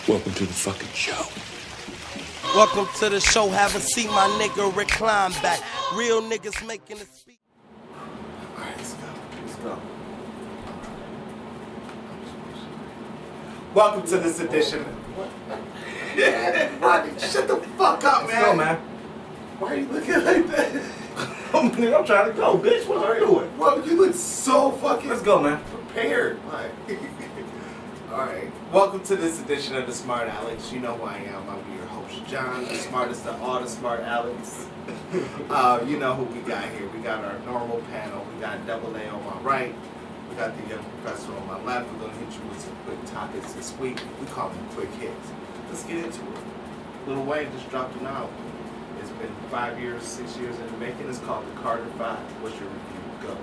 Welcome to the fucking show. Welcome to the show. Have a seat, my nigga. Recline back. Real niggas making a speak. All right, let's go. Let's go. Welcome to this edition. Rodney, shut the fuck up, man. Let's go, man. Why are you looking like that? I'm trying to go, bitch. What are you doing? Well, you look so fucking. Let's go, man. Prepared. Like. All right. Welcome to this edition of the Smartalecs. You know who I am. I'm your host, John, the smartest of all the Smartalecs. You know who we got here. We got our normal panel. We got Double A on my right. We got the young professor on my left. We're gonna hit you with some quick topics this week. We call them quick hits. Let's get into it. Lil Wayne just dropped an album. It's been 5 years, 6 years in the making. It's called the Cardi 5. What's your review? Go.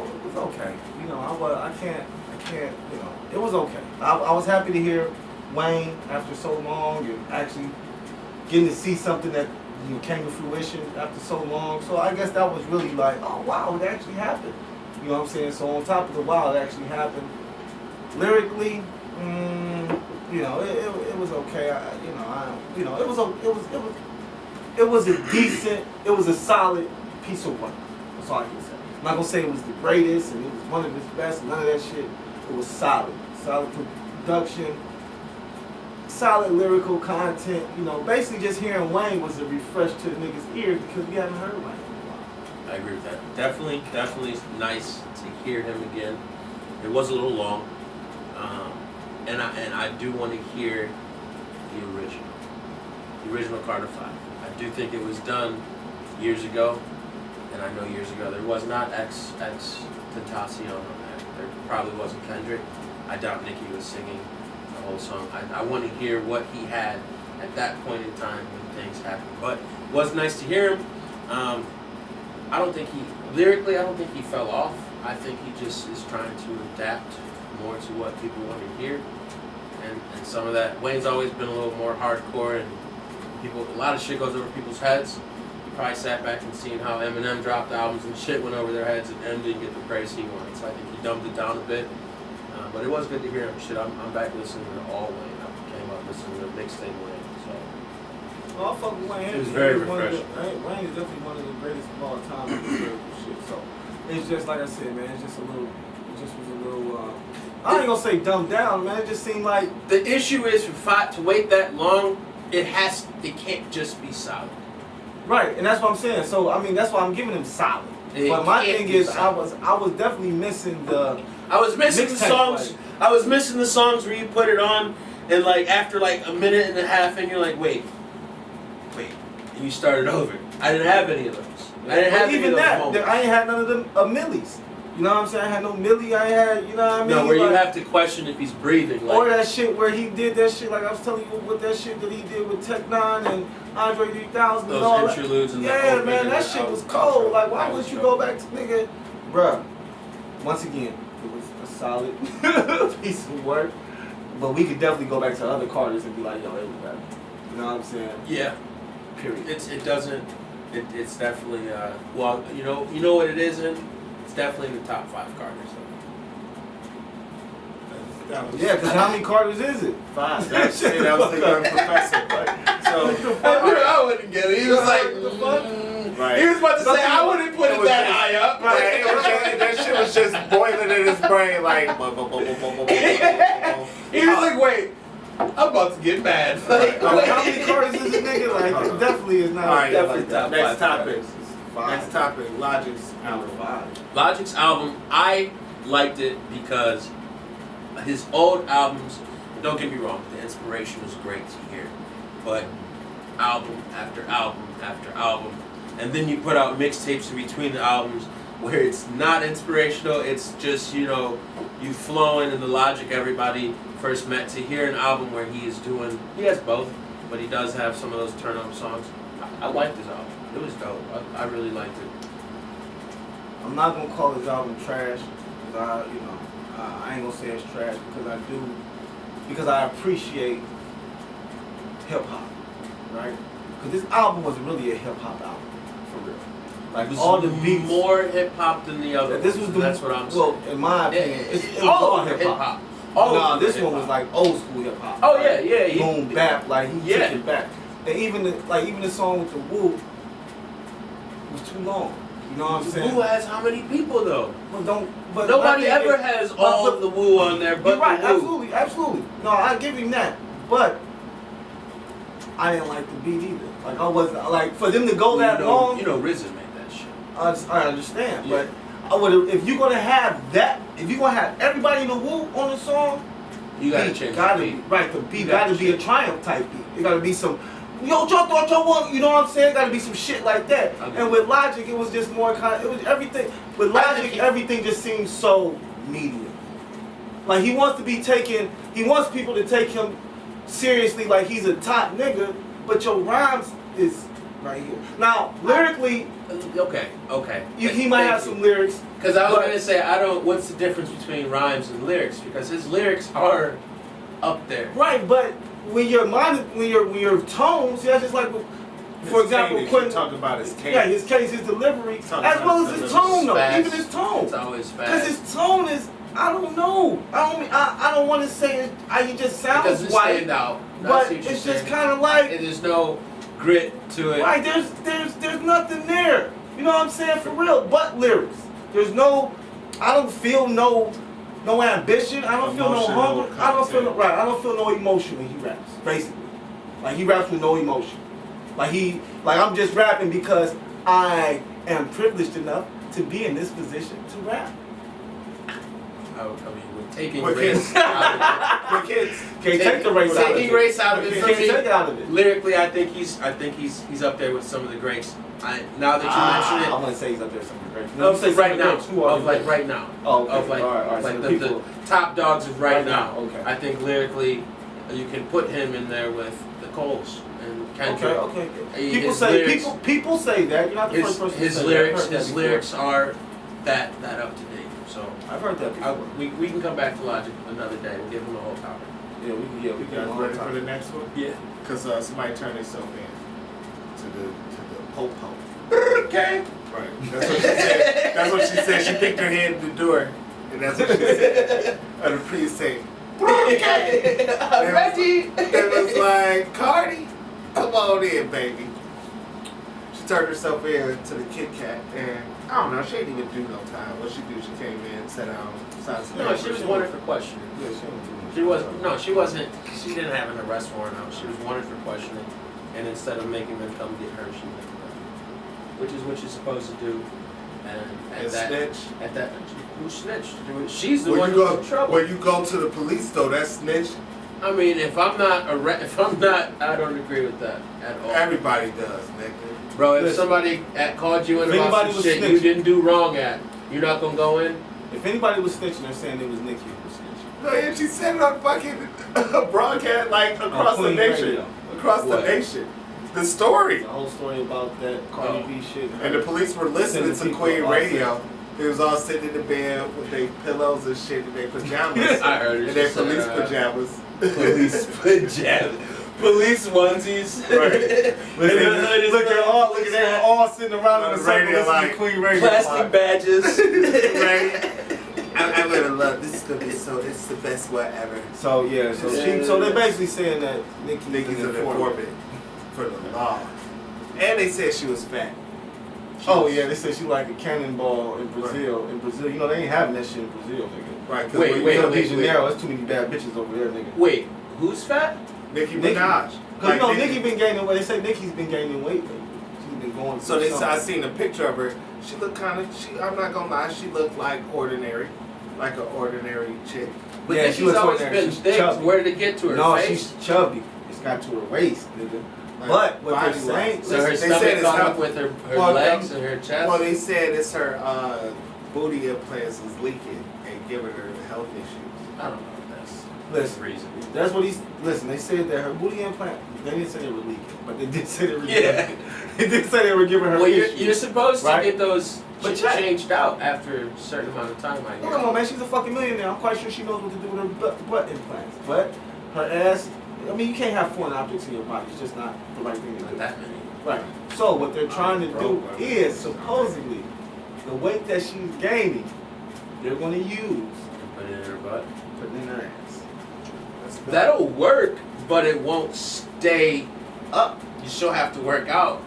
It was okay. You know, I can't. You know, it was okay. I was happy to hear Wayne after so long and actually getting to see something that came to fruition after so long. So I guess that was really like, oh wow, it actually happened. You know what I'm saying? So on top of the wow, it actually happened. Lyrically, you know, it was okay. It was a decent, it was a solid piece of work. That's all I can say. I'm not gonna say it was the greatest and it was one of his best. None of that shit. It was solid production, solid lyrical content. You know, basically just hearing Wayne was a refresh to the niggas' ears because we haven't heard Wayne in a while. I agree with that. Definitely nice to hear him again. It was a little long, and I do want to hear the original Cardi 5. I do think it was done years ago, and I know years ago there was not Tentacion on that. There probably wasn't Kendrick. I doubt Nicki was singing the whole song. I want to hear what he had at that point in time when things happened. But it was nice to hear him. I don't think he fell off. I think he just is trying to adapt more to what people want to hear. And some of that, Wayne's always been a little more hardcore and a lot of shit goes over people's heads. You probably sat back and seen how Eminem dropped albums and shit went over their heads and M didn't get the praise he wanted. So I think he dumbed it down a bit. But it was good to hear him. Shit, I'm back listening to all Wayne. I came up listening to mixtape Wayne. So. Well, I fuck with Wayne. It was very refreshing. Wayne is definitely one of the greatest of all time in the lyrical shit. So it's just like I said, man. It just was a little. I ain't gonna say dumbed down, man. It just seemed like the issue is to wait that long. It can't just be solid. Right, and that's what I'm saying. So I mean, that's why I'm giving him solid. But my thing is, I was definitely missing the. I was missing the songs. Like, I was missing the songs where you put it on, and like after like a minute and a half, and you're like, wait, and you started over. I didn't have any of those. I didn't have even any of that. those moments. I ain't had none of them millies. You know what I'm saying? I had no Millie. I had, you know what I mean? No, where like, you have to question if he's breathing. Like, or that shit where he did that shit, like I was telling you, with that shit that he did with Tech Nine and Andre 3000 and all those interludes that. and Yeah, man, that shit was cold. Like, why would you go back to nigga? Bruh, once again, it was a solid piece of work. But we could definitely go back to other Carters and be like, yo, it was better. You know what I'm saying? Yeah. Period. It's definitely well, you know what it isn't. It's definitely in the top 5 Carters. Yeah, because how many Carters is it? 5. That was the young professor. Like, so I wouldn't get it. He was like, right. He was about to say, I wouldn't put it that high up. Right. That shit was just boiling in his brain, like. He was like, wait, I'm about to get mad. Like, how many Carters is it, nigga? Like, it definitely is not. All right, definitely top next 5 topic. Carters. Next topic. Logic's album 5. Logic's album, I liked it because his old albums, don't get me wrong, the inspiration was great to hear, but album after album after album, and then you put out mixtapes in between the albums where it's not inspirational, it's just, you flowing in the Logic everybody first met, to hear an album where he has both, but he does have some of those turn-up songs. I liked his album. It was dope. I really liked it. I'm not gonna call his album trash, because I ain't gonna say it's trash because I appreciate hip hop, right? Because this album was really a hip hop album, for real. Like all the beats, more hip hop than the other. That's what I'm saying. Well, in my opinion, it was all all hip hip hop. Nah, this one was like old school hip hop. Oh yeah. Boom bap, like he took it back. And even the song with the Woo was too long. You know what I'm saying? Woo has how many people though? But nobody ever has all of the Woo on there, but you're right, the Woo. absolutely. No, I give him that. But I didn't like the beat either. Like I wasn't like for them to go that long. You know, RZA made that shit. I understand, Yeah. but I would if you're gonna have that, if you're gonna have everybody in the Woo on the song, You gotta change gotta the be beat. right. The beat gotta be a Triumph type beat. It gotta be some. Yo, thought y'all want, you know what I'm saying? Gotta be some shit like that. Okay. And with Logic, it was just more kind of, it was everything. With Logic, everything just seems so medium. Like he wants people to take him seriously like he's a top nigga, but your rhymes is right here. Now, lyrically, Okay. he might have some lyrics. Because I was gonna say, what's the difference between rhymes and lyrics? Because his lyrics are up there. Right, but when your tones, yeah, just like, for example, Quentin talking about his case. Yeah, his case, his delivery, as well as his tone, though. Fast. Even his tone. It's always fast. Because his tone is, I don't know. I don't want to say it. He just It sounds doesn't white, stand out. but it's just kind of like, There's no grit to it. right? There's nothing there. You know what I'm saying? For real, but lyrics. There's no. I don't feel no ambition. I don't feel no hunger. I don't feel no emotion when he raps. Basically, like he raps with no emotion. Like I'm just rapping because I am privileged enough to be in this position to rap. I mean, we're taking race out of it. For kids. Can't take the race out of it. Taking race out of it. Can't take it out of it. Lyrically, I think he's up there with some of the greats. Now that you mention I'm it, gonna say he's up there with some of the greats. no, say right now, Who are of the like greats? right now, Oh, okay. of like, All right. like So the top dogs of right now. Okay. I think lyrically, you can put him in there with the Coles and Kendrick. Okay. His lyrics- People say that. You're not the first person to His say lyrics, that. I've heard that his before. lyrics are that up to date. So I've heard that before. we can come back to Logic another day. We'll give him the whole topic. Yeah, we You can guys ready for the next one? Yeah. Because somebody turned themselves in to the po-po. Okay. Right. That's what she said. That's what she said. She picked her head at the door, and that's what she said. And the priest said, "Okay." Reggie. It was like, Cardi, come on in, baby. She turned herself in to the Kit Kat, and I don't know, she didn't even do no time. What she do? She came in, sat down, signed some No, she papers. was wanted for questioning. Yeah, she don't do much. She wasn't. No, she wasn't. She didn't have an arrest warrant out. She was wanted for questioning, and instead of making them come get her, she made them. Which is what you're supposed to do. And snitch. At that, who snitched? She's the When one you who's in trouble. when you go to the police, though, that's snitch. I mean, if I'm not, I don't agree with that at all. Everybody does, nigga. Bro, if Listen, somebody called you in if about anybody some was shit you snitching- didn't do wrong at, you're not gonna go in? If anybody was snitching, they're saying it was Nicki who was snitching. No, and she said it on fucking broadcast, like across the Queen nation. Radio. Across What? the nation. The story. The whole story about that Cardi B shit. And the police were listening to Sending Queen people Radio. They was all sitting in the bed with their pillows and shit in their pajamas. I heard it. In their She said, police pajamas. Police pajamas. Police onesies. Right. Look, they're all sitting around in On the the circle radio, listening like, to Queen Radio. Plastic badges. Right? I'm gonna love this. Is gonna be it's the best one ever. So yeah, so they're basically saying that Nicki's Nicki's an an informant. informant for the law. And they said she was fat. Oh yeah, they said she like a cannonball in Brazil. In Brazil, you know they ain't having that shit in Brazil, nigga. Right? 'Cause Wait, when you wait, go to wait, Rio Janeiro, there's too many bad bitches over there, nigga. Wait, who's fat? Nicki Nicki. Minaj. Cause you know Nicki been gaining weight. They say Nicki's been gaining weight lately. She's been going. So through I something. seen a picture of her. She looked kind of. I'm not gonna lie. She looked like ordinary, like an ordinary chick. But Yeah, yeah, she she's looks always ordinary. been She's thick. chubby. Where did it get to her No, face? she's chubby. It's got to her waist, nigga. Like, But what they're body-wise. saying, So her They said stomach it's caught not- up with her Well, legs and her chest? Well, they said it's her booty implants is leaking and giving her health issues. I don't know if that's Listen, the reason. that's what listen, they said that her booty implant, they didn't say they were leaking, but they did say they were Yeah. they did say they were giving her Well, issues. you're supposed right? to get those But shit check. changed out after a certain amount of time, I Well, guess. come on, man, she's a fucking millionaire. I'm quite sure she knows what to do with her butt implants. But her ass, I mean, you can't have foreign objects in your body. It's just not the right thing to Not do. that many. Right. So what they're trying to do is supposedly the weight that she's gaining, they're going to use Put it in her butt. Put it in her ass. That's good. That'll work, but it won't stay up. You still have to work out.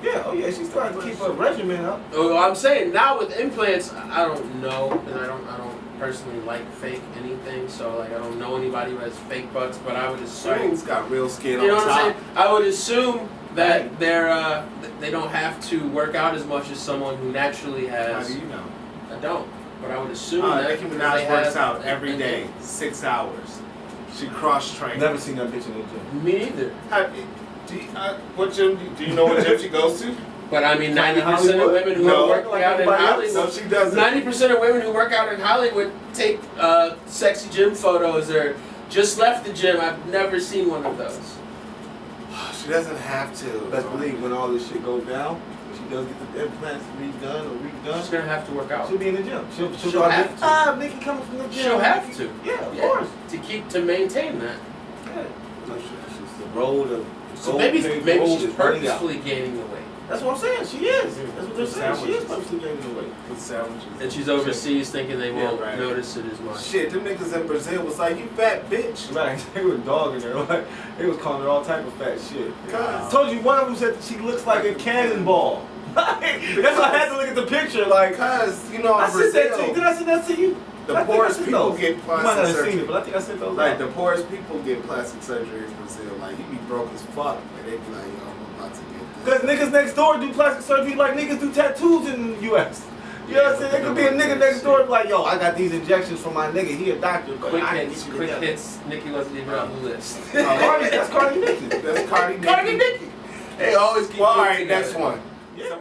Yeah, oh yeah, she still has to keep her regimen up. Oh, I'm saying now with implants, I don't know, and I don't personally like fake anything. So like, I don't know anybody who has fake butts, but I would assume Wayne's got real skin you know on what I'm top. saying. I would assume that they don't have to work out as much as someone who naturally has. How do you know? I don't, but I would assume that Nicki because Minaj they works have out every day, 6 hours. She cross-trains. Never seen that bitch in the gym. Me neither. What gym? Do you know what gym she goes to? But I mean, Like 90% of women who No. are working Like out in everybody else? No, Hollywood, she doesn't. 90% of women who work out in Hollywood take sexy gym photos or just left the gym. I've never seen one of those. She doesn't have to. Best believe when all this shit goes down, when she does get the implants redone or She's redone, gonna have to work out. she'll be in the gym. She'll She'll have to. Nikki coming from the gym. She'll have to. Yeah, of course. To maintain that. Yeah. She's the road of So maybe she's purposefully gaining the weight. That's what I'm saying. She is. That's what they're saying. She is Sandwiches. purposely gaining the weight. With sandwiches. And she's overseas thinking they won't right. notice it as much. Shit, them niggas in Brazil was like, you fat bitch. Right, they were dogging her. Like, they was calling her all type of fat shit. Wow. I told you one of them said that she looks like a cannonball. That's why I had to look at the picture. Like, Because, you know, I in sent that to you. Brazil, Did I send that to you? the I think I poorest sent people those. get You might not plastic have seen surgery. it, but I think I sent those. Like, out. the poorest people get plastic surgery in Brazil. Like, you be broke as fuck. And they be like, yo, I'm about to get Because this. niggas next door do plastic surgery like niggas do tattoos in the U.S. You know what I'm saying? There could be a nigga next door be like, yo, I got these injections from my nigga. He a doctor, but Quick I didn't hits, get you quick together. hits. Nicki wasn't even on the list. Cardi, that's Cardi Nicki. That's Cardi Cardi Nicki. Nicki. They always keep Well, them all right, together. next one. Yeah.